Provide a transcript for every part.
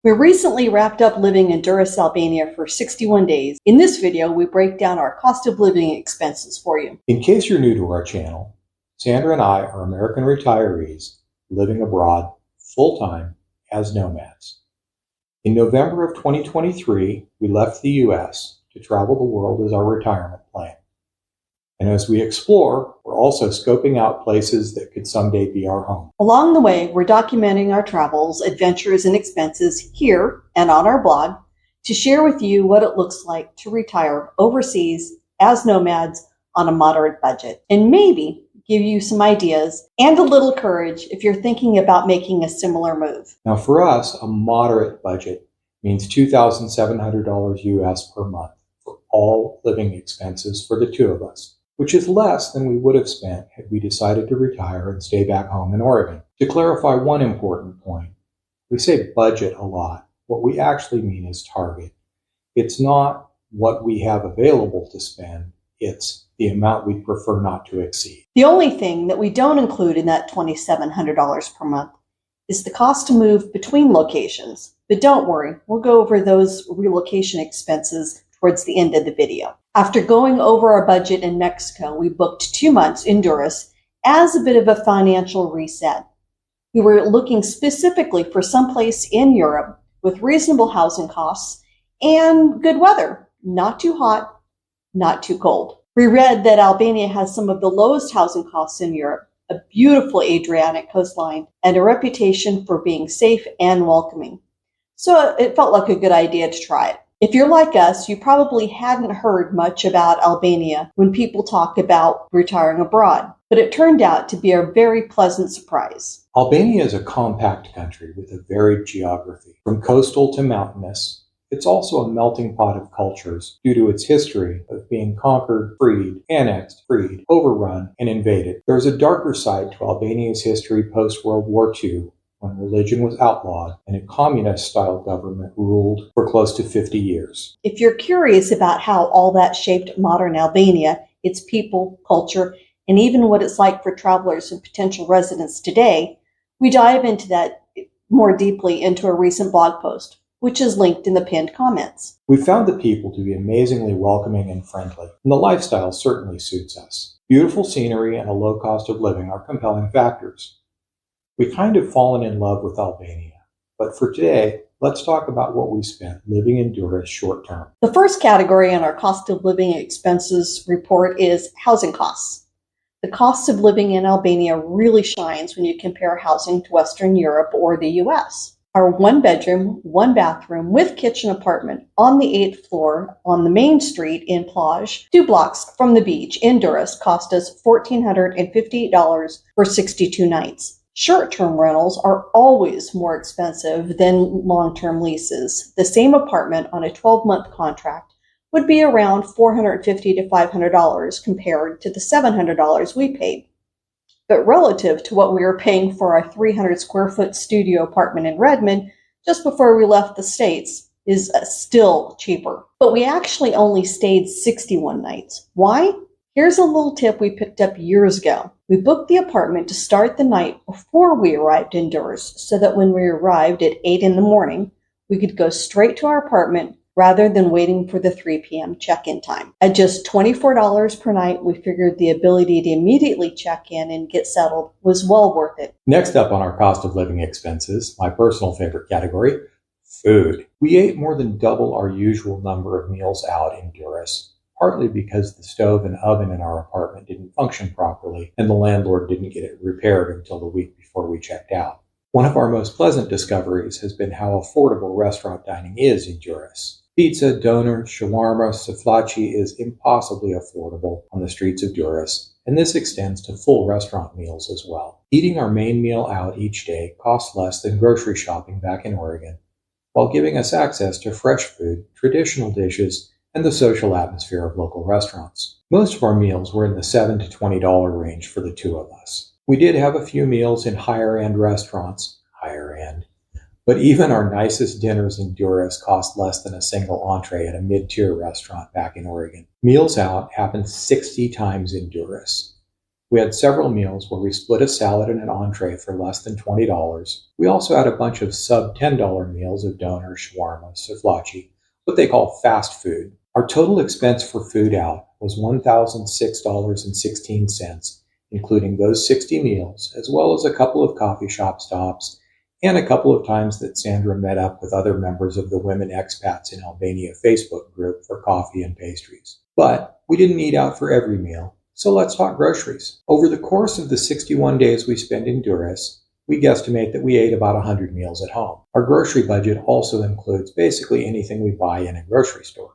We recently wrapped up living in Durrës, Albania for 61 days. In this video, we break down our cost of living expenses for you. In case you're new to our channel, Sandra and I are American retirees living abroad full-time as nomads. In November of 2023, we left the U.S. to travel the world as our retirement plan. And as we explore, we're also scoping out places that could someday be our home. Along the way, we're documenting our travels, adventures, and expenses here and on our blog to share with you what it looks like to retire overseas as nomads on a moderate budget, and maybe give you some ideas and a little courage if you're thinking about making a similar move. Now for us, a moderate budget means $2,700 US per month for all living expenses for the two of us, which is less than we would have spent had we decided to retire and stay back home in Oregon. To clarify one important point, we say budget a lot. What we actually mean is target. It's not what we have available to spend, it's the amount we'd prefer not to exceed. The only thing that we don't include in that $2,700 per month is the cost to move between locations. But don't worry, we'll go over those relocation expenses towards the end of the video. After going over our budget in Mexico, we booked 2 months in Durrës as a bit of a financial reset. We were looking specifically for someplace in Europe with reasonable housing costs and good weather, not too hot, not too cold. We read that Albania has some of the lowest housing costs in Europe, a beautiful Adriatic coastline, and a reputation for being safe and welcoming. So it felt like a good idea to try it. If you're like us, you probably hadn't heard much about Albania when people talk about retiring abroad, but it turned out to be a very pleasant surprise. Albania is a compact country with a varied geography. From coastal to mountainous, it's also a melting pot of cultures due to its history of being conquered, freed, annexed, freed, overrun, and invaded. There is a darker side to Albania's history post-World War II, when religion was outlawed and a communist-style government ruled for close to 50 years. If you're curious about how all that shaped modern Albania, its people, culture, and even what it's like for travelers and potential residents today, we dive into that more deeply into a recent blog post, which is linked in the pinned comments. We found the people to be amazingly welcoming and friendly, and the lifestyle certainly suits us. Beautiful scenery and a low cost of living are compelling factors. We've kind of fallen in love with Albania, but for today, let's talk about what we spent living in Durrës short term. The first category in our cost of living expenses report is housing costs. The cost of living in Albania really shines when you compare housing to Western Europe or the US. Our 1-bedroom, 1-bathroom with kitchen apartment on the 8th floor on the main street in Plazh, 2 blocks from the beach in Durrës, cost us $1,458 for 62 nights. Short-term rentals are always more expensive than long-term leases. The same apartment on a 12-month contract would be around $450 to $500 compared to the $700 we paid. But relative to what we were paying for our 300-square-foot studio apartment in Redmond just before we left the States is still cheaper. But we actually only stayed 61 nights. Why? Here's a little tip we picked up years ago. We booked the apartment to start the night before we arrived in Durrës so that when we arrived at 8 in the morning, we could go straight to our apartment rather than waiting for the 3 p.m. check-in time. At just $24 per night, we figured the ability to immediately check in and get settled was well worth it. Next up on our cost of living expenses, my personal favorite category, food. We ate more than double our usual number of meals out in Durrës, partly because the stove and oven in our apartment didn't function properly and the landlord didn't get it repaired until the week before we checked out. One of our most pleasant discoveries has been how affordable restaurant dining is in Durrës. Pizza, doner, shawarma, souvlaki is impossibly affordable on the streets of Durrës, and this extends to full restaurant meals as well. Eating our main meal out each day costs less than grocery shopping back in Oregon, while giving us access to fresh food, traditional dishes, and the social atmosphere of local restaurants. Most of our meals were in the $7 to $20 range for the two of us. We did have a few meals in higher-end restaurants, but even our nicest dinners in Durrës cost less than a single entree at a mid-tier restaurant back in Oregon. Meals out happened 60 times in Durrës. We had several meals where we split a salad and an entree for less than $20. We also had a bunch of sub-$10 meals of doner, shawarma, souvlaki, what they call fast food. Our total expense for food out was $1,006.16, including those 60 meals, as well as a couple of coffee shop stops, and a couple of times that Sandra met up with other members of the Women Expats in Albania Facebook group for coffee and pastries. But we didn't eat out for every meal, so let's talk groceries. Over the course of the 61 days we spent in Durrës, we guesstimate that we ate about 100 meals at home. Our grocery budget also includes basically anything we buy in a grocery store.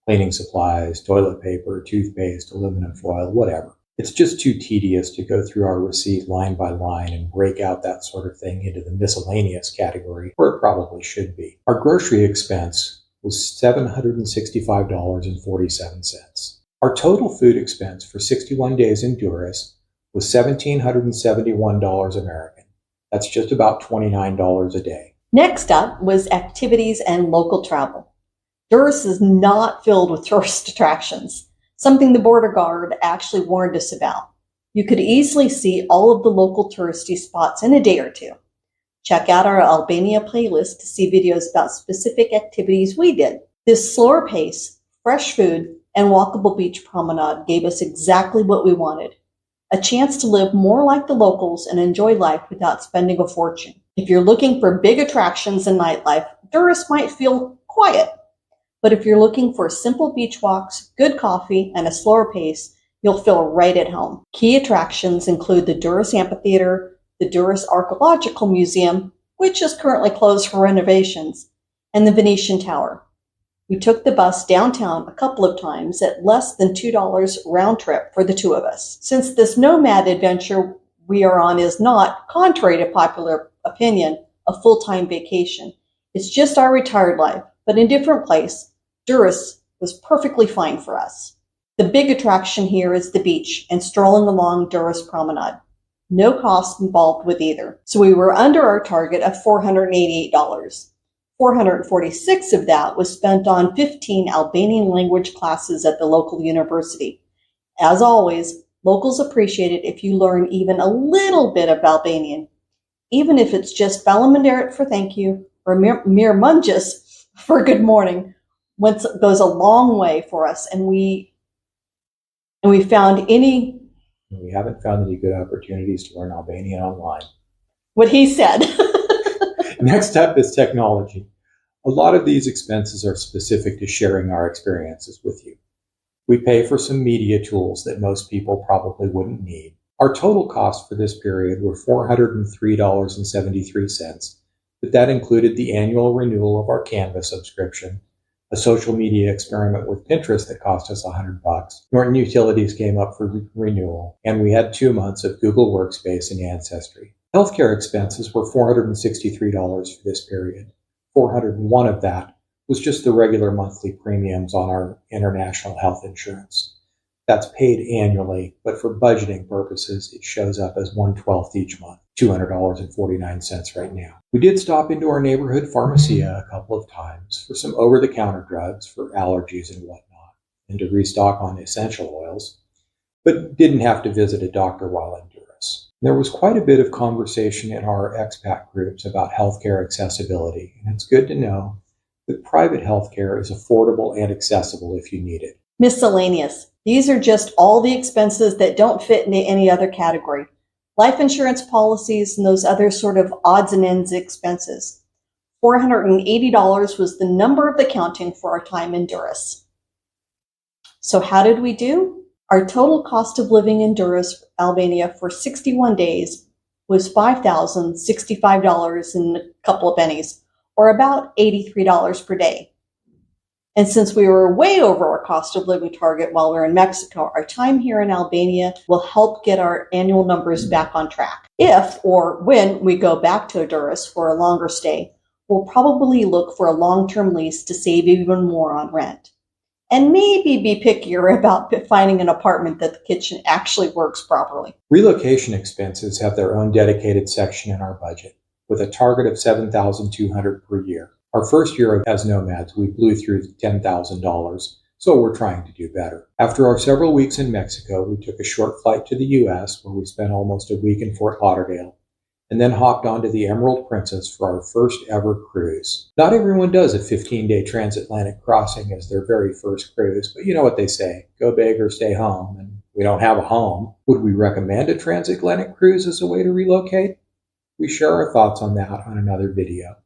Cleaning supplies, toilet paper, toothpaste, aluminum foil, whatever. It's just too tedious to go through our receipt line by line and break out that sort of thing into the miscellaneous category, where it probably should be. Our grocery expense was $765.47. Our total food expense for 61 days in Durrës was $1,771 American. That's just about $29 a day. Next up was activities and local travel. Durrës is not filled with tourist attractions, something the border guard actually warned us about. You could easily see all of the local touristy spots in a day or two. Check out our Albania playlist to see videos about specific activities we did. This slower pace, fresh food, and walkable beach promenade gave us exactly what we wanted. A chance to live more like the locals and enjoy life without spending a fortune. If you're looking for big attractions and nightlife, Durrës might feel quiet. But if you're looking for simple beach walks, good coffee, and a slower pace, you'll feel right at home. Key attractions include the Durrës Amphitheater, the Durrës Archaeological Museum, which is currently closed for renovations, and the Venetian Tower. We took the bus downtown a couple of times at less than $2 round trip for the two of us. Since this Nomad adventure we are on is not, contrary to popular opinion, a full-time vacation, it's just our retired life, but in a different place, Durrës was perfectly fine for us. The big attraction here is the beach and strolling along Durrës Promenade. No cost involved with either. So we were under our target of $488. $446 of that was spent on 15 Albanian language classes at the local university. As always, locals appreciate it if you learn even a little bit of Albanian, even if it's just Faleminderit for thank you or Mirëmëngjes for good morning. Once goes a long way for us, and we haven't found any good opportunities to learn Albanian online. What he said. Next up is technology. A lot of these expenses are specific to sharing our experiences with you. We pay for some media tools that most people probably wouldn't need. Our total costs for this period were $403.73, but that included the annual renewal of our Canva subscription, a social media experiment with Pinterest that cost us $100. Norton Utilities came up for renewal, and we had 2 months of Google Workspace and Ancestry. Healthcare expenses were $463 for this period. $401 of that was just the regular monthly premiums on our international health insurance. That's paid annually, but for budgeting purposes, it shows up as 1/12 each month, $200.49 right now. We did stop into our neighborhood pharmacia a couple of times for some over-the-counter drugs for allergies and whatnot, and to restock on essential oils, but didn't have to visit a doctor while in Durrës. There was quite a bit of conversation in our expat groups about healthcare accessibility, and it's good to know that private healthcare is affordable and accessible if you need it. Miscellaneous. These are just all the expenses that don't fit into any other category. Life insurance policies and those other sort of odds and ends expenses. $480 was the number of the counting for our time in Durrës. So how did we do? Our total cost of living in Durrës, Albania for 61 days was $5,065 and a couple of pennies, or about $83 per day. And since we were way over our cost of living target while we were in Mexico, our time here in Albania will help get our annual numbers back on track. If or when we go back to Durrës for a longer stay, we'll probably look for a long-term lease to save even more on rent. And maybe be pickier about finding an apartment that the kitchen actually works properly. Relocation expenses have their own dedicated section in our budget, with a target of $7,200 per year. Our first year as nomads, we blew through $10,000, so we're trying to do better. After our several weeks in Mexico, we took a short flight to the U.S., where we spent almost a week in Fort Lauderdale, and then hopped onto the Emerald Princess for our first ever cruise. Not everyone does a 15-day transatlantic crossing as their very first cruise, but you know what they say, go big or stay home, and we don't have a home. Would we recommend a transatlantic cruise as a way to relocate? We share our thoughts on that on another video.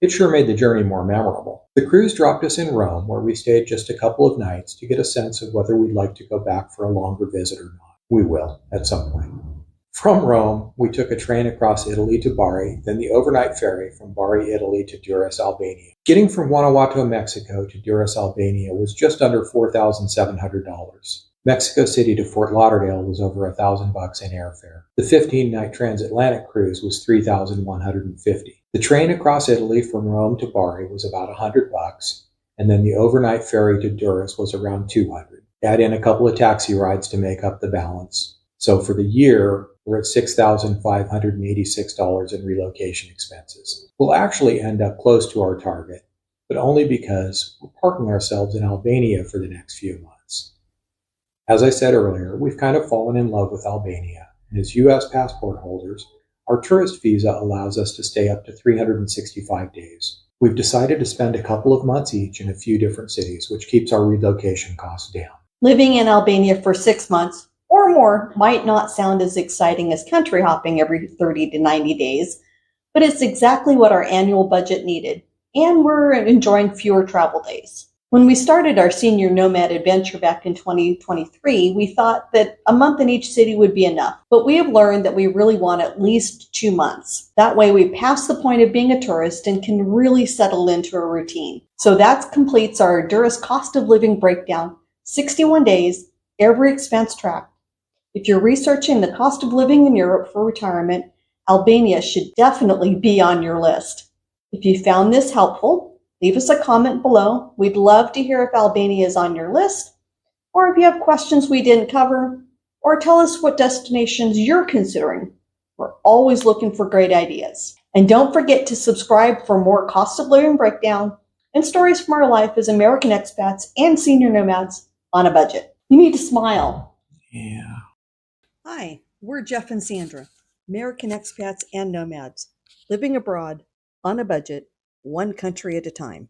It sure made the journey more memorable. The cruise dropped us in Rome, where we stayed just a couple of nights to get a sense of whether we'd like to go back for a longer visit or not. We will, at some point. From Rome, we took a train across Italy to Bari, then the overnight ferry from Bari, Italy to Durrës, Albania. Getting from Guanajuato, Mexico to Durrës, Albania was just under $4,700. Mexico City to Fort Lauderdale was over $1,000 in airfare. The 15-night transatlantic cruise was $3,150. The train across Italy from Rome to Bari was about $100, and then the overnight ferry to Durrës was around $200. Add in a couple of taxi rides to make up the balance. So for the year, we're at $6,586 in relocation expenses. We'll actually end up close to our target, but only because we're parking ourselves in Albania for the next few months. As I said earlier, we've kind of fallen in love with Albania, and as U.S. passport holders, our tourist visa allows us to stay up to 365 days. We've decided to spend a couple of months each in a few different cities, which keeps our relocation costs down. Living in Albania for 6 months or more might not sound as exciting as country hopping every 30 to 90 days, but it's exactly what our annual budget needed, and we're enjoying fewer travel days. When we started our senior Nomad adventure back in 2023, we thought that a month in each city would be enough, but we have learned that we really want at least 2 months. That way we pass the point of being a tourist and can really settle into a routine. So that completes our Durrës cost of living breakdown, 61 days, every expense tracked. If you're researching the cost of living in Europe for retirement, Albania should definitely be on your list. If you found this helpful, leave us a comment below. We'd love to hear if Albania is on your list, or if you have questions we didn't cover, or tell us what destinations you're considering. We're always looking for great ideas. And don't forget to subscribe for more cost of living breakdown and stories from our life as American expats and senior nomads on a budget. You need to smile. Yeah. Hi, we're Jeff and Sandra, American expats and nomads, living abroad on a budget, one country at a time.